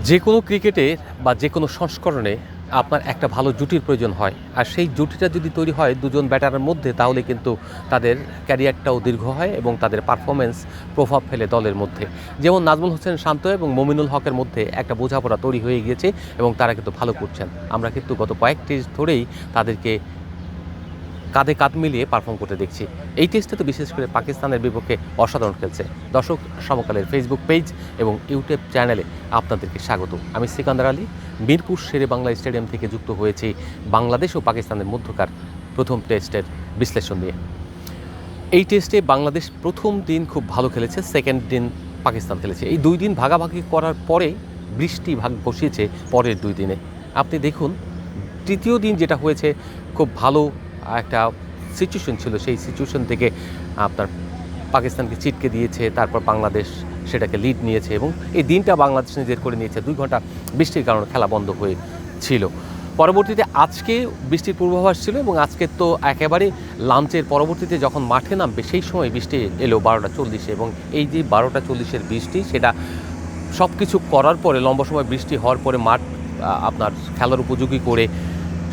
যে কোনো ক্রিকেটে বা যে কোনো সংস্করণে আপনার একটা ভালো জুটির প্রয়োজন হয়, আর সেই জুটিটা যদি তৈরি হয় দুজন ব্যাটারের মধ্যে, তাহলে কিন্তু তাদের ক্যারিয়ারটাও দীর্ঘ হয় এবং তাদের পারফরমেন্স প্রভাব ফেলে দলের মধ্যে। যেমন নাজমুল হোসেন শান্ত এবং মমিনুল হকের মধ্যে একটা বোঝাপড়া তৈরি হয়ে গিয়েছে এবং তারা কিন্তু ভালো করছেন। আমরা কিন্তু গত কয়েক টেস্ট ধরেই তাদেরকে কাঁধে কাঁধ মিলিয়ে পারফর্ম করতে দেখছি। এই টেস্টে তো বিশেষ করে পাকিস্তানের বিপক্ষে অসাধারণ খেলছে। দর্শক, সমকালের ফেসবুক পেজ এবং ইউটিউব চ্যানেলে আপনাদেরকে স্বাগত। আমি সিকান্দার আলী, মিরপুর শেরে বাংলা স্টেডিয়াম থেকে যুক্ত হয়েছি বাংলাদেশ ও পাকিস্তানের মধ্যকার প্রথম টেস্টের বিশ্লেষণ নিয়ে। এই টেস্টে বাংলাদেশ প্রথম দিন খুব ভালো খেলেছে, সেকেন্ড দিন পাকিস্তান খেলেছে। এই দুই দিন ভাগাভাগি করার পরে বৃষ্টি ভাগ বসিয়েছে পরের দুই দিনে। আপনি দেখুন, তৃতীয় দিন যেটা হয়েছে, খুব ভালো একটা সিচুয়েশন ছিল। সেই সিচুয়েশন থেকে আপনার পাকিস্তানকে ছিটকে দিয়েছে, তারপর বাংলাদেশ সেটাকে লিড নিয়েছে এবং এই দিনটা বাংলাদেশ নিজের করে নিয়েছে। 2 ঘন্টা বৃষ্টির কারণে খেলা বন্ধ হয়েছিল। পরবর্তীতে আজকে বৃষ্টির পূর্বাভাস ছিল এবং আজকে তো একেবারে লাঞ্চের পরবর্তীতে যখন মাঠে নামবে সেই সময় বৃষ্টি এলো 12:40-এ, এবং এই যে 12:40-এর বৃষ্টি, সেটা সব কিছু করার পরে লম্বা সময় বৃষ্টি হওয়ার পরে মাঠ আপনার খেলার উপযোগী করে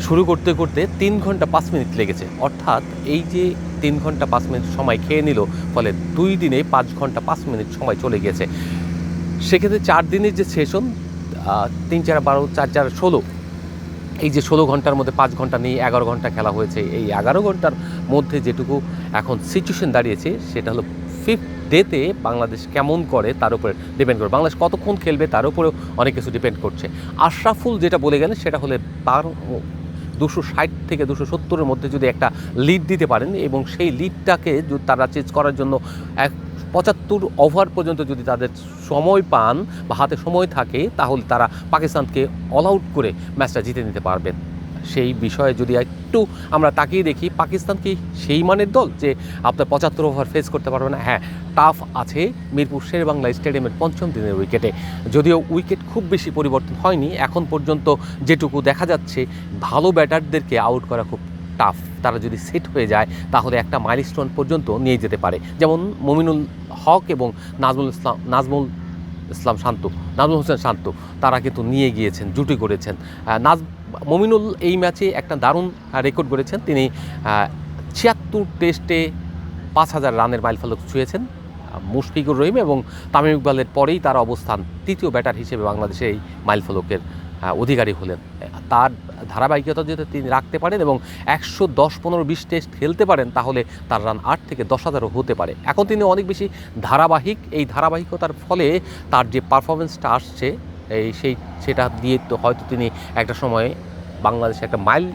শুরু করতে করতে 3 ঘন্টা 5 মিনিট লেগেছে। অর্থাৎ এই যে 3 ঘন্টা 5 মিনিট সময় খেয়ে নিল, ফলে 2 দিনে 5 ঘন্টা 5 মিনিট সময় চলে গেছে। সেক্ষেত্রে 4 দিনের যে সেশন, 3 4 12 4 4 16, এই যে 16 ঘন্টার মধ্যে 5 ঘন্টা নিয়ে 11 ঘন্টা খেলা হয়েছে। এই 11 ঘন্টার মধ্যে যেটুকু এখন সিচুয়েশন দাঁড়িয়েছে, সেটা হলো 5th ডেতে বাংলাদেশ কেমন করে তার উপরে ডিপেন্ড করে, বাংলাদেশ কতক্ষণ খেলবে তার উপরেও অনেক কিছু ডিপেন্ড করছে। আশরাফুল যেটা বলে গেলেন, সেটা হলে তার 260 থেকে 270-এর মধ্যে যদি একটা লিড দিতে পারেন এবং সেই লিডটাকে যদি তারা চেঞ্জ করার জন্য 75 ওভার পর্যন্ত যদি তাদের সময় পান বা হাতে সময় থাকে, তাহলে তারা পাকিস্তানকে অল আউট করে ম্যাচটা জিতে নিতে পারবেন। সেই বিষয়ে যদি একটু আমরা তাকিয়ে দেখি, পাকিস্তান কি সেই মানের দল যে আপনার 75 ওভার ফেস করতে পারবে না? হ্যাঁ, টাফ আছে মিরপুর শের বাংলা স্টেডিয়ামের 5ম দিনের উইকেটে। যদিও উইকেট খুব বেশি পরিবর্তন হয়নি এখন পর্যন্ত, যেটুকু দেখা যাচ্ছে ভালো ব্যাটারদেরকে আউট করা খুব টাফ। তারা যদি সেট হয়ে যায় তাহলে একটা মাইলস্টোন পর্যন্ত নিয়ে যেতে পারে। যেমন মমিনুল হক এবং নাজমুল হোসেন শান্ত, তারা কিন্তু নিয়ে গিয়েছেন, জুটি করেছেন। মমিনুল এই ম্যাচে একটা দারুণ রেকর্ড করেছেন। তিনি 76 টেস্টে 5000 রানের মাইলফলক ছুঁয়েছেন। মুশফিকুর রহিম এবং তামিম ইকবালের পরেই তার অবস্থান। তৃতীয় ব্যাটার হিসেবে বাংলাদেশে এই মাইলফলকের অধিকারী হলেন। তার ধারাবাহিকতা যদি তিনি রাখতে পারেন এবং 110, 15, 20 টেস্ট খেলতে পারেন, তাহলে তার রান 8 থেকে 10,000-ও হতে পারে। এখন তিনি অনেক বেশি ধারাবাহিক, এই ধারাবাহিকতার ফলে তার যে পারফরমেন্সটা আসছে, সেটা দিয়ে তো হয়তো তিনি একটা সময়ে বাংলাদেশে একটা মাইল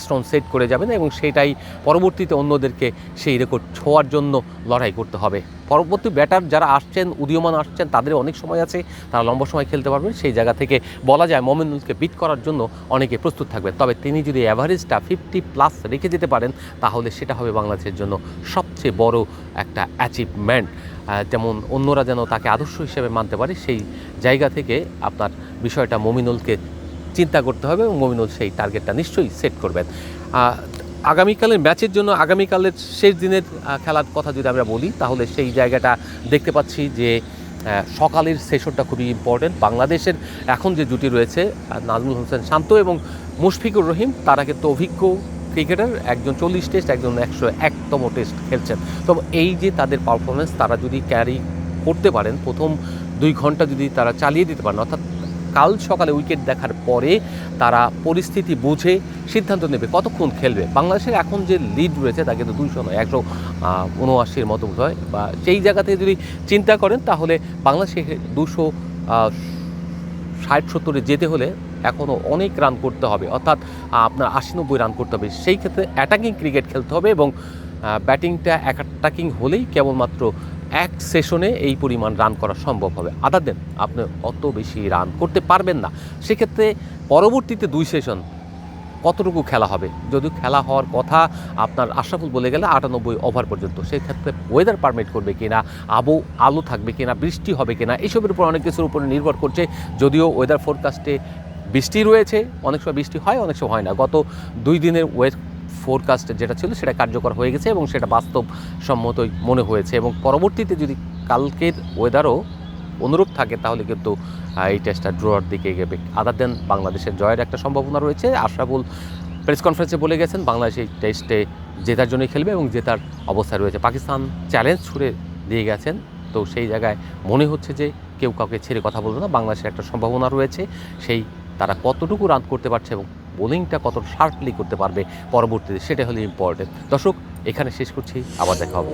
স্টোন সেট করে যাবেন এবং সেটাই পরবর্তীতে অন্যদেরকে সেই রেকর্ড ছোঁয়ার জন্য লড়াই করতে হবে। পরবর্তী ব্যাটার যারা আসছেন, উদীয়মান আসছেন, তাদের অনেক সময় আছে, তারা লম্বা সময় খেলতে পারবেন। সেই জায়গা থেকে বলা যায় মমিনুলকে বিট করার জন্য অনেকে প্রস্তুত থাকবেন। তবে তিনি যদি অ্যাভারেজটা 50+ রেখে যেতে পারেন, তাহলে সেটা হবে বাংলাদেশের জন্য সবচেয়ে বড় একটা অ্যাচিভমেন্ট। যেমন অন্যরা যেন তাকে আদর্শ হিসেবে মানতে পারে, সেই জায়গা থেকে আপনার বিষয়টা মমিনুলকে চিন্তা করতে হবে এবং মমিনুল সেই টার্গেটটা নিশ্চয়ই সেট করবেন। আগামীকালের ম্যাচের জন্য, আগামীকালের শেষ দিনের খেলার কথা যদি আমরা বলি, তাহলে সেই জায়গাটা দেখতে পাচ্ছি যে সকালের সেশনটা খুবই ইম্পর্টেন্ট। বাংলাদেশের এখন যে জুটি রয়েছে, নাজমুল হোসেন শান্ত এবং মুশফিকুর রহিম, তারা কিন্তু অভিজ্ঞ ক্রিকেটার। একজন 40 টেস্ট, একজন 101তম টেস্ট খেলছেন। তো এই যে তাদের পারফরমেন্স, তারা যদি ক্যারি করতে পারেন, প্রথম 2 ঘন্টা যদি তারা চালিয়ে দিতে পারেন, অর্থাৎ কাল সকালে উইকেট দেখার পরে তারা পরিস্থিতি বুঝে সিদ্ধান্ত নেবে কতক্ষণ খেলবে। বাংলাদেশের এখন যে লিড রয়েছে তা কিন্তু 200 নয়, 179-এর মতো বোধ হয়, বা সেই জায়গা থেকে যদি চিন্তা করেন, তাহলে বাংলাদেশে 260-70-এ যেতে হলে এখনও অনেক রান করতে হবে, অর্থাৎ আপনার 80-90 রান করতে হবে। সেই ক্ষেত্রে অ্যাটাকিং ক্রিকেট খেলতে হবে এবং ব্যাটিংটা অ্যাটাকিং হলেই কেবলমাত্র এক সেশনে এই পরিমাণ রান করা সম্ভব হবে। আদার দেন আপনি অত বেশি রান করতে পারবেন না। সেক্ষেত্রে পরবর্তীতে 2 সেশন কতটুকু খেলা হবে, যদিও খেলা হওয়ার কথা আপনার আশরাফুল বলে গেলে 98 ওভার পর্যন্ত। সেক্ষেত্রে ওয়েদার পারমিট করবে কিনা, আলো থাকবে কিনা, বৃষ্টি হবে কিনা, এইসবের উপর অনেক কিছুর উপরে নির্ভর করছে। যদিও ওয়েদার ফোরকাস্টে বৃষ্টি রয়েছে, অনেক সময় বৃষ্টি হয়, অনেক সময় হয় না। গত 2 দিনের ফোরকাস্ট যেটা ছিল সেটা কার্যকর হয়ে গেছে এবং সেটা বাস্তবসম্মতই মনে হয়েছে। এবং পরবর্তীতে যদি কালকের ওয়েদারও অনুরূপ থাকে তাহলে কিন্তু এই টেস্টটা ড্রয়ার দিকে এগোবে। আদার দেন বাংলাদেশের জয়ের একটা সম্ভাবনা রয়েছে। আশরাফুল প্রেস কনফারেন্সে বলে গেছেন বাংলাদেশ এই টেস্টে জেতার জন্যই খেলবে এবং জেতার অবস্থায় রয়েছে। পাকিস্তান চ্যালেঞ্জ ছুড়ে দিয়ে গেছেন, তো সেই জায়গায় মনে হচ্ছে যে কেউ কাউকে ছেড়ে কথা বলবে না। বাংলাদেশের একটা সম্ভাবনা রয়েছে, সেই তারা কতটুকু রান করতে পারছে এবং বোলিংটা কত শার্পলি করতে পারবে পরবর্তীতে, সেটা হলো ইম্পর্টেন্ট। দর্শক, এখানে শেষ করছি, আবার দেখা হবে।